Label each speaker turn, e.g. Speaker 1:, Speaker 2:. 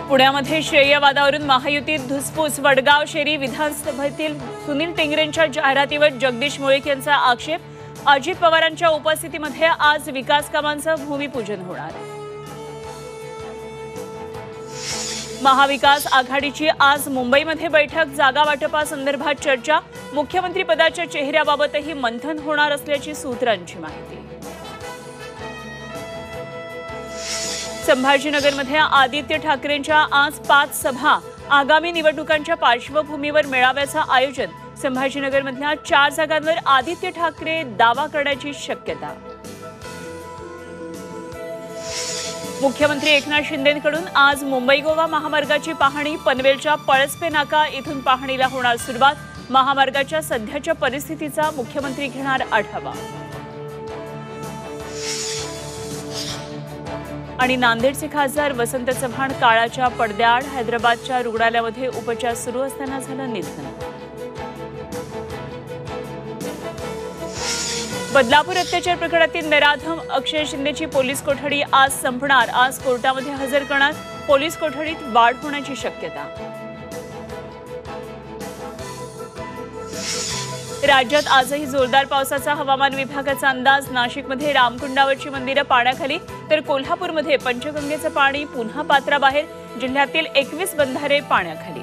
Speaker 1: पुण्यामध्ये श्रेय वादावरून महायुतीत धुसफूस। वडगाव शेरी विधानसभेतील सुनील टिंगरेंच्या जाहिरातीवर जगदीश मुळीक यांचा आक्षेप। अजित पवारांच्या उपस्थितीमध्ये आज विकास कामांचं भूमिपूजन होणार। महाविकास आघाडीची आज मुंबईमध्ये बैठक। जागा वाटपासंदर्भात चर्चा। मुख्यमंत्री पदाच्या चेहऱ्याबाबतही मंथन होणार असल्याची सूत्रांची माहिती। संभाजीनगरमध्ये आदित्य ठाकरेंच्या आज 5 सभा। आगामी निवडणुकांच्या पार्श्वभूमीवर मेळाव्याचं आयोजन। संभाजीनगरमधल्या 4 जागांवर आदित्य ठाकरे दावा करण्याची शक्यता। मुख्यमंत्री एकनाथ शिंदेंकडून आज मुंबई गोवा महामार्गाची पाहणी। पनवेलच्या पळसपे नाका इथून पाहणीला होणार सुरुवात। महामार्गाच्या सध्याच्या परिस्थितीचा मुख्यमंत्री घेणार आढावा। आणि नांदेडचे खासदार वसंत चव्हाण काळाच्या पडद्याआड। हैदराबादच्या रुग्णालयामध्ये उपचार सुरू असताना झालं निधन। बदलापूर अत्याचार प्रकरणातील नराधम अक्षय शिंदेची पोलीस कोठडी आज संपणार। आज कोर्टामध्ये हजर करणार। पोलीस कोठडीत वाढ होण्याची शक्यता। राज्यात आजही जोरदार पावसाचा हवामान विभागाचा अंदाज। नाशिकमध्ये रामकुंडावरची मंदिरं पाण्याखाली, तर कोल्हापूरमध्ये पंचगंगेचं पाणी पुन्हा पात्राबाहेर। जिल्ह्यातील 21 बंधारे पाण्याखाली।